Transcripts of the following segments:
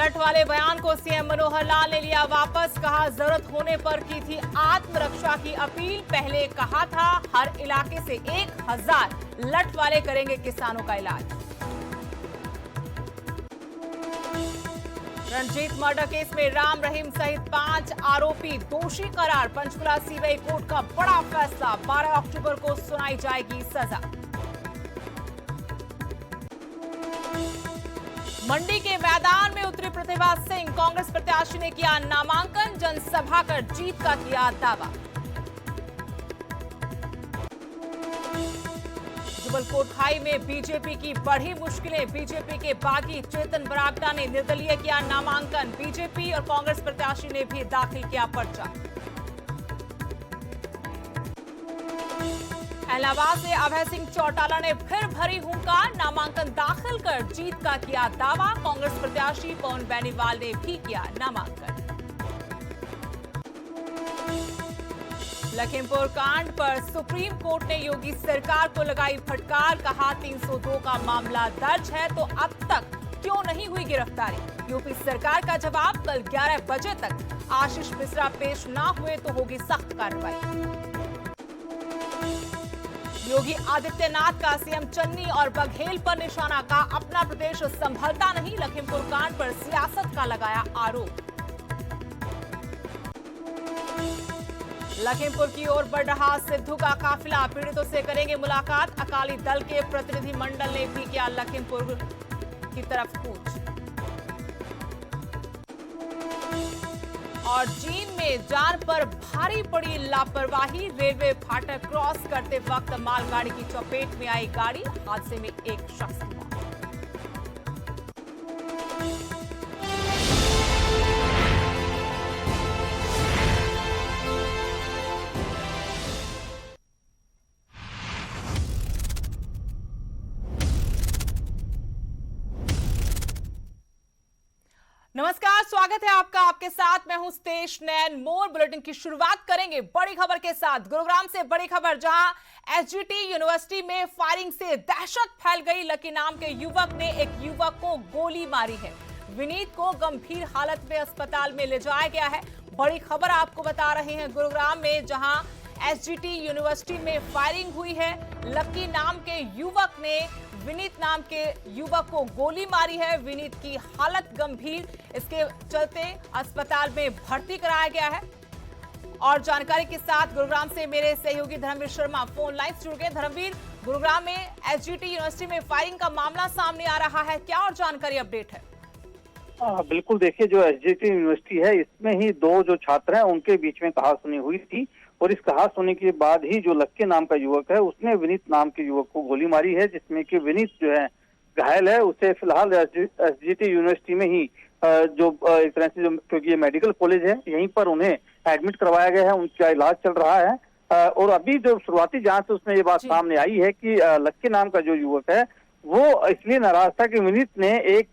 लठ वाले बयान को सीएम मनोहर लाल ने लिया वापस। कहा जरूरत होने पर की थी आत्मरक्षा की अपील। पहले कहा था हर इलाके से 1000 लठ वाले करेंगे किसानों का इलाज। रणजीत मर्डर केस में राम रहीम सहित 5 आरोपी दोषी करार। पंचकुला सीबीआई कोर्ट का बड़ा फैसला। 12 अक्टूबर को सुनाई जाएगी सजा। मंडी के मैदान में उतरी प्रतिभा सिंह। कांग्रेस प्रत्याशी ने किया नामांकन। जनसभा कर जीत का किया दावा। जुबलकोट खाई में बीजेपी की बढ़ी मुश्किलें। बीजेपी के बागी चेतन बरागटा ने निर्दलीय किया नामांकन। बीजेपी और कांग्रेस प्रत्याशी ने भी दाखिल किया पर्चा। इलाहाबाद से अभय सिंह चौटाला ने फिर भरी हुंकार। नामांकन दाखिल कर जीत का किया दावा। कांग्रेस प्रत्याशी पवन बेनीवाल ने भी किया नामांकन। लखीमपुर कांड पर सुप्रीम कोर्ट ने योगी सरकार को लगाई फटकार। कहा 302 का मामला दर्ज है तो अब तक क्यों नहीं हुई गिरफ्तारी। यूपी सरकार का जवाब। कल 11 बजे तक आशीष मिश्रा पेश ना हुए तो होगी सख्त कार्रवाई। योगी आदित्यनाथ का सीएम चन्नी और बघेल पर निशाना। का अपना प्रदेश संभलता नहीं। लखीमपुर कांड पर सियासत का लगाया आरोप। लखीमपुर की ओर बढ़ रहा सिद्धू का काफिला। पीड़ितों से करेंगे मुलाकात। अकाली दल के प्रतिनिधि मंडल ने भी किया लखीमपुर की तरफ कूच। और जींद में जान पर भारी पड़ी लापरवाही। रेलवे फाटक क्रॉस करते वक्त मालगाड़ी की चपेट में आई गाड़ी। हादसे में एक शख्स की मौत। नमस्कार, स्वागत है आपका। आपके साथ मैं हूं स्तेश नैन मोर। बुलेटिन की शुरुआत करेंगे बड़ी खबर के साथ। गुरुग्राम से बड़ी खबर, जहां एसजीटी यूनिवर्सिटी में फायरिंग से दहशत फैल गई। लकी नाम के युवक ने एक युवक को गोली मारी है। विनीत को गंभीर हालत में अस्पताल में ले जाया गया है। बड़ी खबर आपको बता रहे हैं गुरुग्राम में, जहां एसजीटी यूनिवर्सिटी में फायरिंग हुई है। लकी नाम के युवक ने विनीत नाम के युवक को गोली मारी है। विनीत की हालत गंभीर, इसके चलते अस्पताल में भर्ती कराया गया है। और जानकारी के साथ गुरुग्राम से मेरे सहयोगी धर्मवीर शर्मा फोन लाइन से जुड़ गए। धर्मवीर, गुरुग्राम में एसजीटी यूनिवर्सिटी में फायरिंग का मामला सामने आ रहा है, क्या और जानकारी अपडेट है? बिल्कुल, देखिए, जो एसजीटी यूनिवर्सिटी है इसमें ही 2 जो छात्र हैं उनके बीच में कहासुनी हुई थी। और इस कहासुनी के बाद ही जो लक्की नाम का युवक है उसने विनीत नाम के युवक को गोली मारी है, जिसमें कि विनीत जो है घायल है। उसे फिलहाल एसजीटी यूनिवर्सिटी में ही जो एक तरह से, जो क्योंकि ये मेडिकल कॉलेज है, यहीं पर उन्हें एडमिट करवाया गया है। उनका इलाज चल रहा है। और अभी जो शुरुआती जांच है उसमें ये बात सामने आई है कि लक्की नाम का जो युवक है वो इसलिए नाराज था कि विनीत ने एक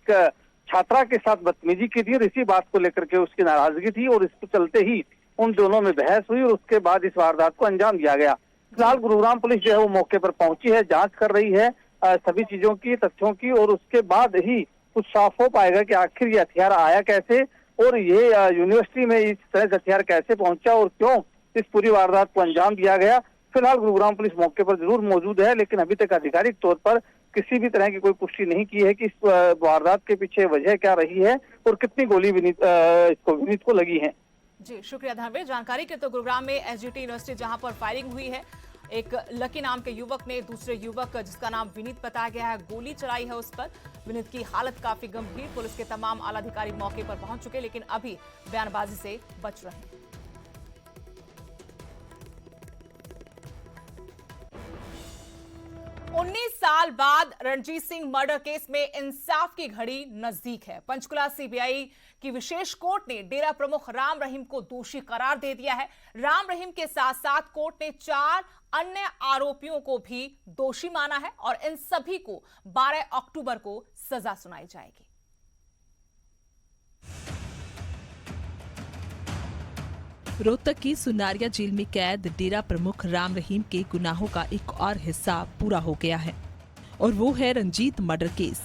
छात्रा के साथ बदतमीजी की थी और इसी बात को लेकर के उसकी नाराजगी थी और इसके चलते ही उन दोनों में बहस हुई और उसके बाद इस वारदात को अंजाम दिया गया। फिलहाल गुरुग्राम पुलिस जो है वो मौके पर पहुंची है, जांच कर रही है सभी चीजों की, तथ्यों की, और उसके बाद ही कुछ साफ हो पाएगा कि आखिर ये हथियार आया कैसे और ये यूनिवर्सिटी में इस तरह से हथियार कैसे पहुंचा और क्यों इस पूरी वारदात को अंजाम दिया गया। फिलहाल गुरुग्राम पुलिस मौके पर जरूर मौजूद है, लेकिन अभी तक आधिकारिक तौर पर किसी भी तरह की कोई पुष्टि नहीं की है कि इस वारदात के पीछे वजह क्या रही है और कितनी गोली विनीत को लगी है। जी, शुक्रिया धर्मवीर जानकारी के। तो गुरुग्राम में एसजीटी यूनिवर्सिटी जहां पर फायरिंग हुई है, एक लकी नाम के युवक ने दूसरे युवक जिसका नाम विनीत बताया गया है गोली चलाई है उस पर। विनीत की हालत काफी गंभीर। पुलिस के तमाम आला अधिकारी मौके पर पहुंच चुके, लेकिन अभी बयानबाजी से बच रहे हैं। 19 साल बाद रणजीत सिंह मर्डर केस में इंसाफ की घड़ी नजदीक है। पंचकुला सीबीआई की विशेष कोर्ट ने डेरा प्रमुख राम रहीम को दोषी करार दे दिया है। राम रहीम के साथ साथ कोर्ट ने 4 अन्य आरोपियों को भी दोषी माना है और इन सभी को 12 अक्टूबर को सजा सुनाई जाएगी। रोहतक की सुनारिया जेल में कैद डेरा प्रमुख राम रहीम के गुनाहों का एक और हिस्सा पूरा हो गया है और वो है Ranjit murder case.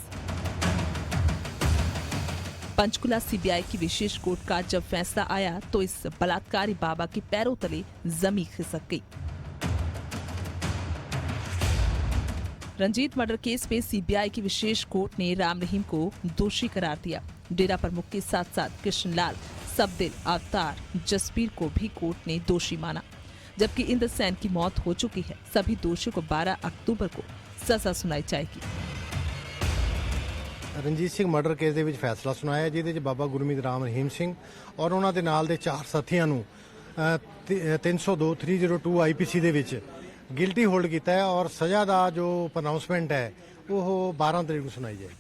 Panchkula CBI की विशेष कोर्ट का जब फैसला आया तो इस बलात्कारी बाबा के पैरों तले जमीन खिसक गई। रंजीत मर्डर केस में सीबीआई की विशेष कोर्ट ने राम रहीम को दोषी करार दिया। डेरा प्रमुख के साथ साथ कृष्णलाल, सबदिल, अवतार, जसबीर को भी कोर्ट ने दोषी माना। जबकि इंद्रसेन की मौत हो चुकी है, सभी दोषियों को 12 अक्टूबर को सजा सुनाई जाएगी। ਰਣਜੀਤ ਸਿੰਘ ਮਰਡਰ ਕੇਸ ਦੇ ਵਿੱਚ ਫੈਸਲਾ ਸੁਣਾਇਆ, ਜਿਹਦੇ ਵਿੱਚ ਬਾਬਾ ਗੁਰਮੀਤ ਰਾਮ ਰਹੀਮ ਸਿੰਘ ਔਰ ਉਹਨਾਂ ਦੇ ਨਾਲ ਦੇ 4 ਸਾਥੀਆਂ ਨੂੰ 302 ਆਈਪੀਸੀ ਦੇ ਵਿੱਚ ਗਿਲਟੀ ਹੋਲਡ ਕੀਤਾ ਹੈ ਔਰ ਸਜ਼ਾ ਦਾ ਜੋ ਪਰਨਾਉਂਸਮੈਂਟ ਹੈ ਉਹ 12 ਤਰੀਕ ਨੂੰ ਸੁਣਾਈ ਜਾਏਗੀ।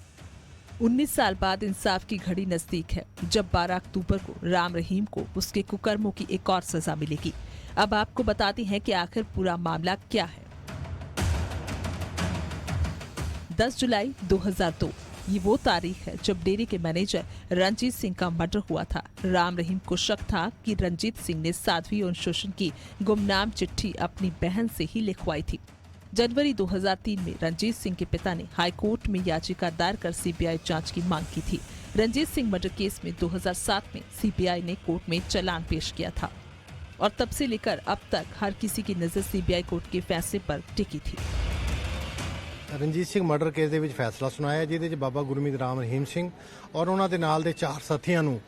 19 साल बाद इंसाफ की घड़ी नजदीक है, जब 12 अक्टूबर को राम रहीम को उसके कुकर्मों की एक और सजा मिलेगी। अब आपको बताते हैं कि आखिर पूरा मामला क्या है। 10 जुलाई 2002 ये वो तारीख है जब डेरे के मैनेजर रंजीत सिंह का मर्डर हुआ था। राम रहीम को शक था कि रंजीत सिंह ने साध्वी और शोषण की गुमनाम चिट्ठी अपनी बहन से ही लिखवाई थी। जनवरी 2003 में रंजीत सिंह के पिता ने हाईकोर्ट में याचिका दायर कर सीबीआई जांच की मांग की थी। रंजीत सिंह मर्डर केस में 2007 में सीबीआई ने कोर्ट में चालान पेश किया था और तब से लेकर अब तक हर किसी की नजर सीबीआई कोर्ट के फैसले पर टिकी थी। ਰਣਜੀਤ ਸਿੰਘ ਮਰਡਰ ਕੇਸ ਦੇ ਵਿੱਚ ਫੈਸਲਾ ਸੁਣਾਇਆ, ਜਿਹਦੇ ਵਿੱਚ ਬਾਬਾ ਗੁਰਮੀਤ ਰਾਮ ਰਹੀਮ ਸਿੰਘ ਔਰ ਉਹਨਾਂ ਦੇ ਨਾਲ ਦੇ 4 ਸਾਥੀਆਂ ਨੂੰ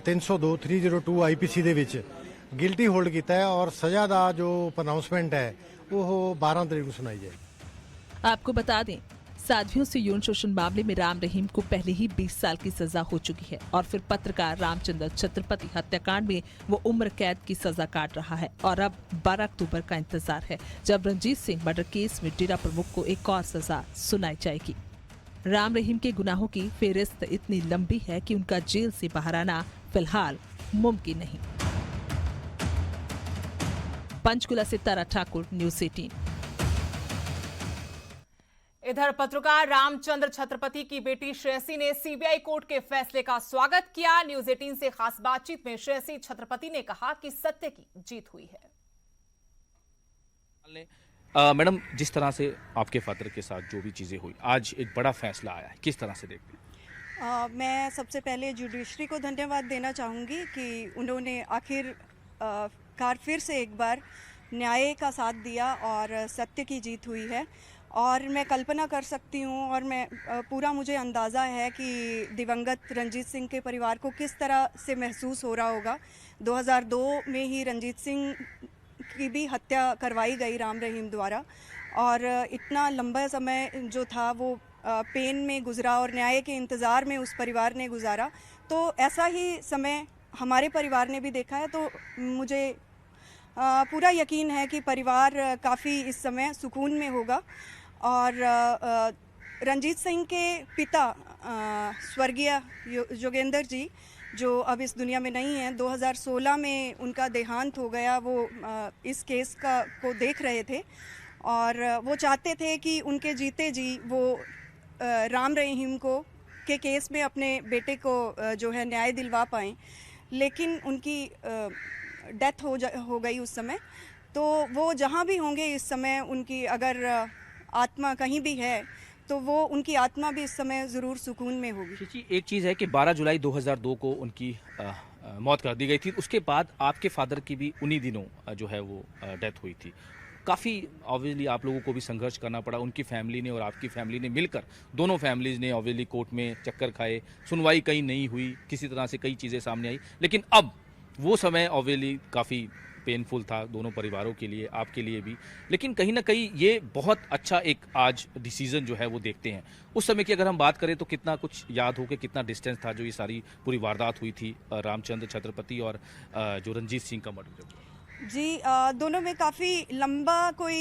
302 ਆਈਪੀਸੀ ਦੇ ਵਿੱਚ ਗਿਲਟੀ ਹੋਲਡ ਕੀਤਾ ਹੈ ਔਰ ਸਜ਼ਾ ਦਾ ਜੋ ਪਰਨਾਉਂਸਮੈਂਟ ਹੈ ਉਹ 12 ਤਰੀਕ ਨੂੰ ਸੁਣਾਈ ਜਾਏਗੀ। आपको बता दें, साध्वियों से यौन शोषण मामले में राम रहीम को पहले ही 20 साल की सजा हो चुकी है और फिर पत्रकार रामचंद्र छत्रपति हत्याकांड में वो उम्र कैद की सजा काट रहा है और अब 12 अक्टूबर का इंतजार है, जब रंजीत सिंह मर्डर केस में डेरा प्रमुख को एक और सजा सुनाई जाएगी। राम रहीम के गुनाहों की फेहरिस्त इतनी लंबी है कि उनका जेल से बाहर आना फिलहाल मुमकिन नहीं। पंचकुला से तारा ठाकुर, न्यूज़ 18। इधर पत्रकार रामचंद्र छत्रपति की बेटी श्रेयसी ने सीबीआई कोर्ट के फैसले का स्वागत किया। न्यूज़ 18 से खास बातचीत में श्रेयसी छत्रपति ने कहा कि सत्य की जीत हुई है। मैडम, जिस तरह से आपके फादर के साथ जो भी चीज़ें हुई, आज एक बड़ा फैसला आया है, किस तरह से देखते हैं? मैं सबसे पहले जुडिशरी को धन्यवाद देना चाहूँगी कि उन्होंने आखिरकार फिर से एक बार न्याय का साथ दिया और सत्य की जीत हुई है। और मैं कल्पना कर सकती हूँ और पूरा मुझे अंदाज़ा है कि दिवंगत रंजीत सिंह के परिवार को किस तरह से महसूस हो रहा होगा। 2002 में ही रंजीत सिंह की भी हत्या करवाई गई राम रहीम द्वारा और इतना लंबा समय जो था वो पेन में गुजरा और न्याय के इंतज़ार में उस परिवार ने गुजारा। तो ऐसा ही समय हमारे परिवार ने भी देखा है। तो मुझे पूरा यकीन है कि परिवार काफ़ी इस समय सुकून में होगा। और रंजीत सिंह के पिता स्वर्गीय योगेंद्र जी, जो अब इस दुनिया में नहीं हैं, 2016 में उनका देहांत हो गया। वो इस केस को देख रहे थे और वो चाहते थे कि उनके जीते जी वो राम रहीम के केस में अपने बेटे को जो है न्याय दिलवा पाएँ, लेकिन उनकी डेथ हो गई उस समय। तो वो जहाँ भी होंगे इस समय, उनकी अगर आत्मा कहीं भी है तो वो उनकी आत्मा भी इस समय ज़रूर सुकून में होगी। एक चीज़ है कि 12 जुलाई 2002 को उनकी मौत कर दी गई थी। उसके बाद आपके फादर की भी उन्हीं दिनों जो है वो डेथ हुई थी। काफ़ी ऑब्वियसली आप लोगों को भी संघर्ष करना पड़ा। उनकी फैमिली ने और आपकी फैमिली ने मिलकर, दोनों फैमिलीज़ ने ऑब्वियसली कोर्ट में चक्कर खाए, सुनवाई कहीं नहीं हुई, किसी तरह से कई चीज़ें सामने आई। लेकिन अब वो समय ऑब्वियसली काफ़ी पेनफुल था दोनों परिवारों के लिए, आपके लिए भी। लेकिन कहीं ना कहीं ये बहुत अच्छा एक आज डिसीजन जो है वो देखते हैं। उस समय की अगर हम बात करें तो कितना कुछ याद हो कि कितना डिस्टेंस था जो ये सारी पूरी वारदात हुई थी रामचंद्र छत्रपति और जो रंजीत सिंह का मर्डर? जी, दोनों में काफ़ी लंबा कोई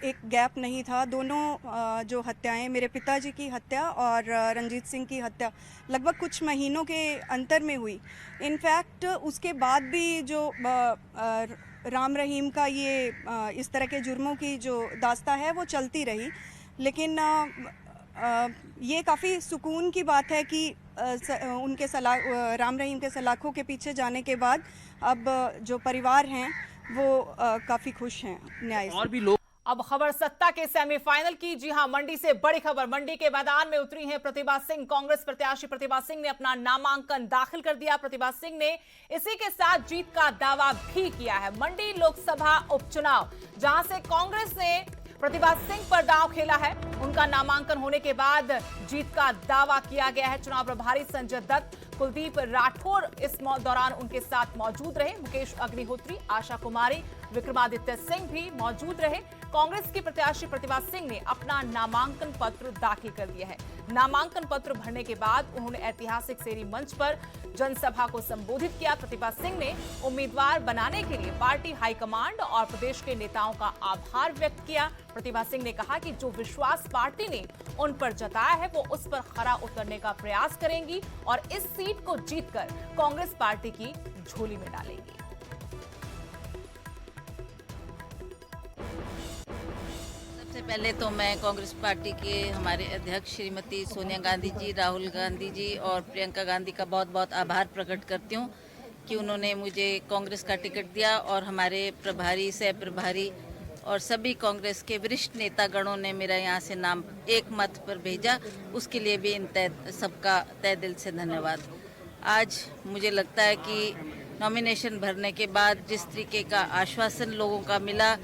एक गैप नहीं था। दोनों जो हत्याएं, मेरे पिताजी की हत्या और रंजीत सिंह की हत्या लगभग कुछ महीनों के अंतर में हुई। इनफैक्ट उसके बाद भी जो राम रहीम का ये इस तरह के जुर्मों की जो दास्ता है वो चलती रही। लेकिन ये काफ़ी सुकून की बात है कि उनके राम रहीम के सलाखों के पीछे जाने के बाद अब जो परिवार हैं वो काफ़ी खुश हैं न्याय से। और भी लोग अब खबर सत्ता के सेमीफाइनल की। जी हां, मंडी से बड़ी खबर। मंडी के मैदान में उतरी हैं प्रतिभा सिंह। कांग्रेस प्रत्याशी प्रतिभा सिंह ने अपना नामांकन दाखिल कर दिया। प्रतिभा सिंह ने इसी के साथ जीत का दावा भी किया है। मंडी लोकसभा उपचुनाव जहां से कांग्रेस ने प्रतिभा सिंह पर दांव खेला है, उनका नामांकन होने के बाद जीत का दावा किया गया है। चुनाव प्रभारी संजय दत्त, कुलदीप राठौर इस दौरान उनके साथ मौजूद रहे। मुकेश अग्निहोत्री, आशा कुमारी, विक्रमादित्य सिंह भी मौजूद रहे। कांग्रेस की प्रत्याशी प्रतिभा सिंह ने अपना नामांकन पत्र दाखिल कर दिया है। नामांकन पत्र भरने के बाद उन्होंने ऐतिहासिक सेरी मंच पर जनसभा को संबोधित किया। प्रतिभा सिंह ने उम्मीदवार बनाने के लिए पार्टी हाईकमांड और प्रदेश के नेताओं का आभार व्यक्त किया। प्रतिभा सिंह ने कहा कि जो विश्वास पार्टी ने उन पर जताया है वो उस पर खरा उतरने का प्रयास करेंगी और इस सीट को जीतकर कांग्रेस पार्टी की झोली में डालेंगी। सबसे पहले तो मैं कांग्रेस पार्टी के हमारे अध्यक्ष श्रीमती सोनिया गांधी जी, राहुल गांधी जी और प्रियंका गांधी का बहुत बहुत आभार प्रकट करती हूँ कि उन्होंने मुझे कांग्रेस का टिकट दिया और हमारे प्रभारी, सह प्रभारी और सभी कांग्रेस के वरिष्ठ नेतागणों ने मेरा यहाँ से नाम एक मत पर भेजा। उसके लिए भी इन सबका तहे दिल से धन्यवाद। आज मुझे लगता है कि नॉमिनेशन भरने के बाद जिस तरीके का आश्वासन लोगों का मिला,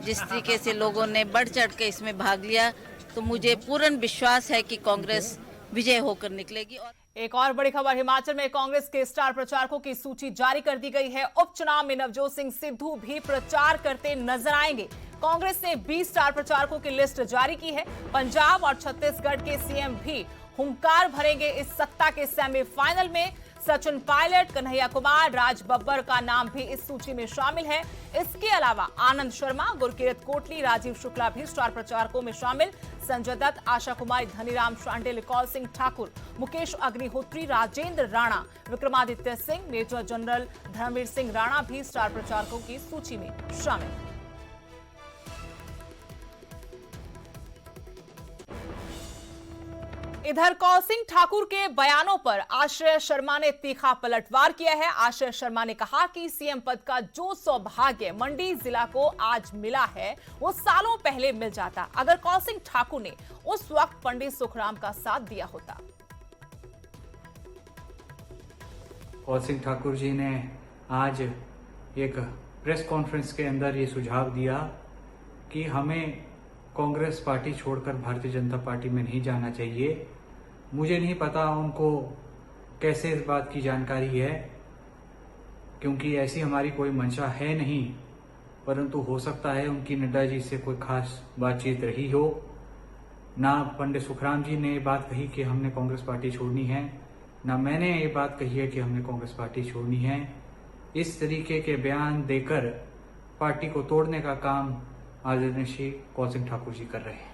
जिस तरीके से लोगों ने बढ़ चढ़ के इसमें भाग लिया, तो मुझे पूर्ण विश्वास है कि कांग्रेस विजय होकर निकलेगी। एक और बड़ी खबर, हिमाचल में कांग्रेस के स्टार प्रचारकों की सूची जारी कर दी गई है। उपचुनाव में नवजोत सिंह सिद्धू भी प्रचार करते नजर आएंगे। कांग्रेस ने 20 स्टार प्रचारकों की लिस्ट जारी की है। पंजाब और छत्तीसगढ़ के सीएम भी हुंकार भरेंगे इस सत्ता के सेमीफाइनल में। सचिन पायलट, कन्हैया कुमार, राज बब्बर का नाम भी इस सूची में शामिल है। इसके अलावा आनंद शर्मा, गुरकीरत कोटली, राजीव शुक्ला भी स्टार प्रचारकों में शामिल। संजय दत्त, आशा कुमारी, धनीराम शांडिल, कौल सिंह ठाकुर, मुकेश अग्निहोत्री, राजेंद्र राणा, विक्रमादित्य सिंह, मेजर जनरल धर्मवीर सिंह राणा भी स्टार प्रचारकों की सूची में शामिल है। इधर कौल सिंह ठाकुर के बयानों पर आश्रय शर्मा ने तीखा पलटवार किया है। आश्रय शर्मा ने कहा कि सीएम पद का जो सौभाग्य मंडी जिला को आज मिला है वो सालों पहले मिल जाता अगर कौल सिंह ठाकुर ने उस वक्त पंडित सुखराम का साथ दिया होता। कौल सिंह ठाकुर जी ने आज एक प्रेस कॉन्फ्रेंस के अंदर ये सुझाव दिया कि हमें कांग्रेस पार्टी छोड़कर भारतीय जनता पार्टी में नहीं जाना चाहिए। मुझे नहीं पता उनको कैसे इस बात की जानकारी है, क्योंकि ऐसी हमारी कोई मंशा है नहीं, परंतु हो सकता है उनकी नड्डा जी से कोई खास बातचीत रही हो। ना पंडित सुखराम जी ने ये बात कही कि हमने कांग्रेस पार्टी छोड़नी है, ना मैंने ये बात कही है कि हमने कांग्रेस पार्टी छोड़नी है। इस तरीके के बयान देकर पार्टी को तोड़ने का काम आदरणीय श्री कौल सिंह ठाकुर जी कर रहे हैं।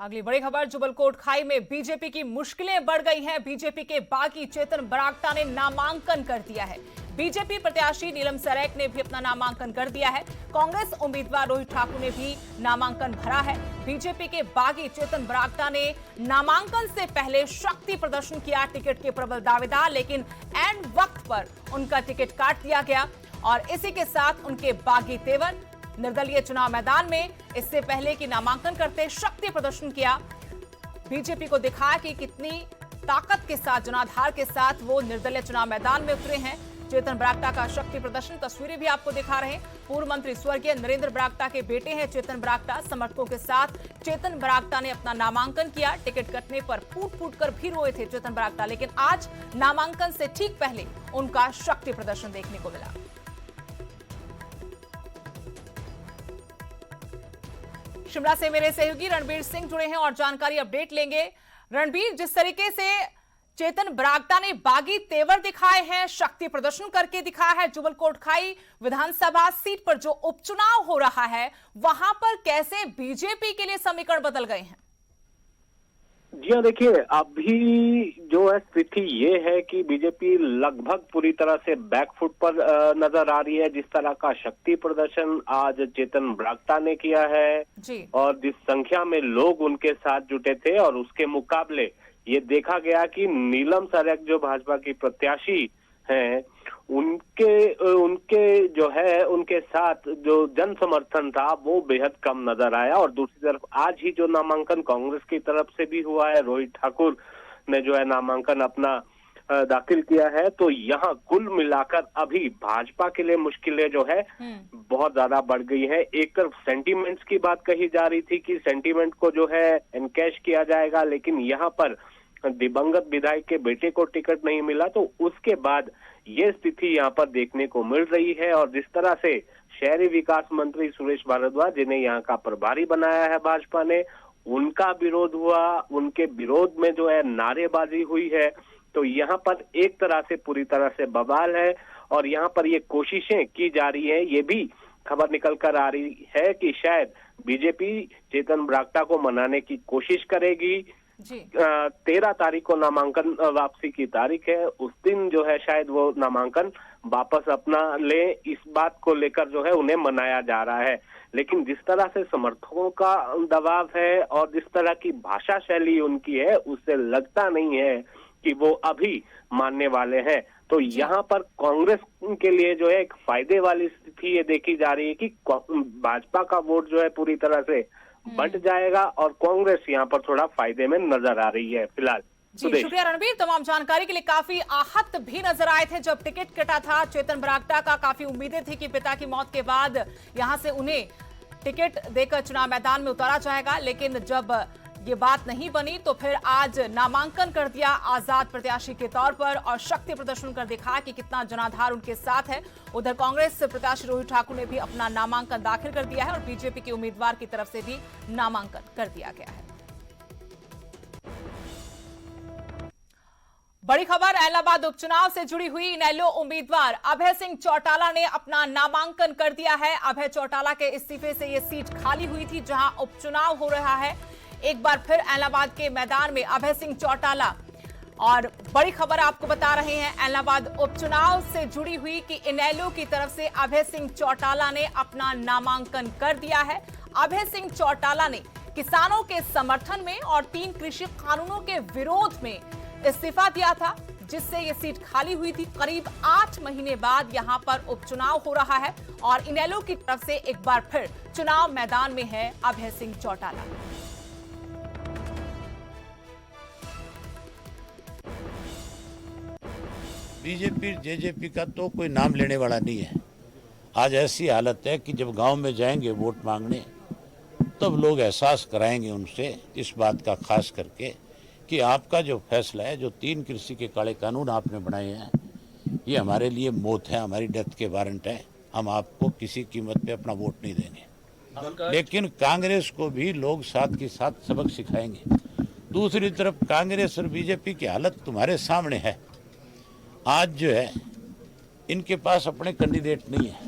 अगली बड़ी खबर, जुबलकोट खाई में बीजेपी की मुश्किलें बढ़ गई हैं। बीजेपी के बागी चेतन बरागटा ने नामांकन कर दिया है। बीजेपी प्रत्याशी नीलम सरेक ने भी अपना नामांकन कर दिया है। कांग्रेस उम्मीदवार रोहित ठाकुर ने भी नामांकन भरा है। बीजेपी के बागी चेतन बरागटा ने नामांकन से पहले शक्ति प्रदर्शन किया, टिकट के प्रबल दावेदार, लेकिन ऐन वक्त पर उनका टिकट काट दिया गया और इसी के साथ उनके बागी तेवर निर्दलीय चुनाव मैदान में इससे पहले कि नामांकन करते शक्ति प्रदर्शन किया। बीजेपी को दिखाया कि कितनी ताकत के साथ, जनाधार के साथ वो निर्दलीय चुनाव मैदान में उतरे हैं। चेतन बरागटा का शक्ति प्रदर्शन, तस्वीरें भी आपको दिखा रहे हैं। पूर्व मंत्री स्वर्गीय नरेंद्र बरागटा के बेटे हैं चेतन बरागटा। समर्थकों के साथ चेतन बरागटा ने अपना नामांकन किया। टिकट कटने पर फूट फूट कर भी रोए थे चेतन बरागटा, लेकिन आज नामांकन से ठीक पहले उनका शक्ति प्रदर्शन देखने को मिला। शिमला से मेरे सहयोगी रणबीर सिंह जुड़े हैं और जानकारी अपडेट लेंगे। रणबीर, जिस तरीके से चेतन बरागटा ने बागी तेवर दिखाए हैं, शक्ति प्रदर्शन करके दिखाया है, जुबलकोट खाई विधानसभा सीट पर जो उपचुनाव हो रहा है वहां पर कैसे बीजेपी के लिए समीकरण बदल गए हैं? जी हाँ, देखिए अभी जो है स्थिति ये है कि बीजेपी लगभग पूरी तरह से बैकफुट पर नजर आ रही है। जिस तरह का शक्ति प्रदर्शन आज चेतन बरागटा ने किया है जी। और जिस संख्या में लोग उनके साथ जुटे थे, और उसके मुकाबले ये देखा गया कि नीलम सरेक जो भाजपा की प्रत्याशी हैं उनके जो है उनके साथ जो जन समर्थन था वो बेहद कम नजर आया। और दूसरी तरफ आज ही जो नामांकन कांग्रेस की तरफ से भी हुआ है, रोहित ठाकुर ने जो है नामांकन अपना दाखिल किया है, तो यहाँ कुल मिलाकर अभी भाजपा के लिए मुश्किलें जो है बहुत ज्यादा बढ़ गई है। एक तरफ सेंटीमेंट्स की बात कही जा रही थी कि सेंटीमेंट को जो है एनकैश किया जाएगा, लेकिन यहाँ पर दिवंगत विधायक के बेटे को टिकट नहीं मिला, तो उसके बाद ये स्थिति यहाँ पर देखने को मिल रही है। और जिस तरह से शहरी विकास मंत्री सुरेश भारद्वाज, जिन्हें यहाँ का प्रभारी बनाया है भाजपा ने, उनका विरोध हुआ, उनके विरोध में जो है नारेबाजी हुई है, तो यहाँ पर एक तरह से पूरी तरह से बवाल है। और यहाँ पर ये कोशिशें की जा रही है, ये भी खबर निकल कर आ रही है कि शायद बीजेपी चेतन ब्राक्टा को मनाने की कोशिश करेगी। 13 तारीख को नामांकन वापसी की तारीख है, उस दिन जो है शायद वो नामांकन वापस अपना ले, इस बात को लेकर जो है उन्हें मनाया जा रहा है। लेकिन जिस तरह से समर्थकों का दबाव है और जिस तरह की भाषा शैली उनकी है, उससे लगता नहीं है कि वो अभी मानने वाले हैं। तो यहाँ पर कांग्रेस के लिए जो है एक फायदे वाली स्थिति ये देखी जा रही है कि भाजपा का वोट जो है पूरी तरह से बढ़ जाएगा और कांग्रेस यहाँ पर थोड़ा फायदे में नजर आ रही है फिलहाल। जी शुक्रिया रणबीर, तमाम जानकारी के लिए। काफी आहत भी नजर आए थे जब टिकट कटा था चेतन ब्राक्टा का। काफी उम्मीदें थी कि पिता की मौत के बाद यहां से उन्हें टिकट देकर चुनाव मैदान में उतारा जाएगा, लेकिन जब ये बात नहीं बनी तो फिर आज नामांकन कर दिया आजाद प्रत्याशी के तौर पर और शक्ति प्रदर्शन कर दिखाया कि कितना जनाधार उनके साथ है। उधर कांग्रेस प्रत्याशी रोहित ठाकुर ने भी अपना नामांकन दाखिल कर दिया है और बीजेपी के उम्मीदवार की तरफ से भी नामांकन कर दिया गया है। बड़ी खबर इलाहाबाद उपचुनाव से जुड़ी हुई। इनेलो उम्मीदवार अभय सिंह चौटाला ने अपना नामांकन कर दिया है। अभय चौटाला के इस्तीफे से यह सीट खाली हुई थी जहां उपचुनाव हो रहा है। एक बार फिर इलाहाबाद के मैदान में अभय सिंह चौटाला। और बड़ी खबर आपको बता रहे हैं इलाहाबाद उपचुनाव से जुड़ी हुई कि इनेलो की तरफ से अभय सिंह चौटाला ने अपना नामांकन कर दिया है। अभय सिंह चौटाला ने किसानों के समर्थन में और 3 कृषि कानूनों के विरोध में इस्तीफा दिया था, जिससे ये सीट खाली हुई थी। करीब 8 महीने बाद यहां पर उपचुनाव हो रहा है और इनेलो की तरफ से एक बार फिर चुनाव मैदान में है अभय सिंह चौटाला। बीजेपी जेजेपी का तो कोई नाम लेने वाला नहीं है। आज ऐसी हालत है कि जब गांव में जाएंगे वोट मांगने, तब लोग एहसास कराएंगे उनसे इस बात का, खास करके कि आपका जो फैसला है, जो 3 कृषि के काले कानून आपने बनाए हैं, ये हमारे लिए मौत है, हमारी डेथ के वारंट है। हम आपको किसी कीमत पे अपना वोट नहीं देंगे। लेकिन कांग्रेस को भी लोग साथ के साथ सबक सिखाएंगे। दूसरी तरफ कांग्रेस और बीजेपी की हालत तुम्हारे सामने है। आज जो है इनके पास अपने कैंडिडेट नहीं है।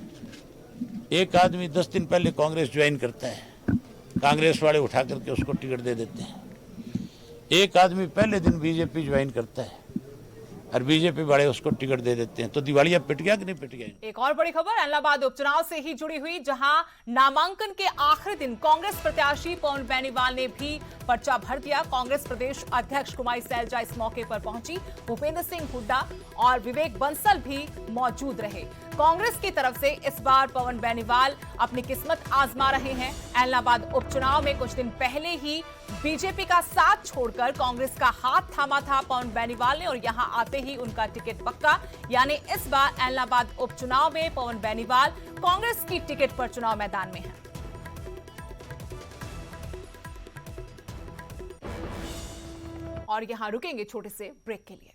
एक आदमी 10 दिन पहले कांग्रेस ज्वाइन करता है, कांग्रेस वाले उठा करके उसको टिकट दे देते हैं। एक आदमी पहले दिन बीजेपी ज्वाइन करता है और बीजेपी वाले उसको टिकट दे देते हैं। तो दिवालिया पिट गया कि नहीं पिट गया? एक और बड़ी खबर इलाहाबाद उपचुनाव से ही जुड़ी हुई, जहां नामांकन के आखिरी दिन कांग्रेस प्रत्याशी पवन बेनीवाल ने भी पर्चा भर दिया। कांग्रेस प्रदेश अध्यक्ष कुमारी सैलजा इस मौके पर पहुंची। भूपेंद्र सिंह हुड्डा और विवेक बंसल भी मौजूद रहे। कांग्रेस की तरफ से इस बार पवन बेनीवाल अपनी किस्मत आजमा रहे हैं। इलाहाबाद उपचुनाव में कुछ दिन पहले ही बीजेपी का साथ छोड़कर कांग्रेस का हाथ थामा था पवन बेनीवाल ने और यहां आते ही उनका टिकट पक्का। यानी इस बार इलाहाबाद उपचुनाव में पवन बेनीवाल कांग्रेस की टिकट पर चुनाव मैदान में हैं। और यहां रुकेंगे छोटे से ब्रेक के लिए।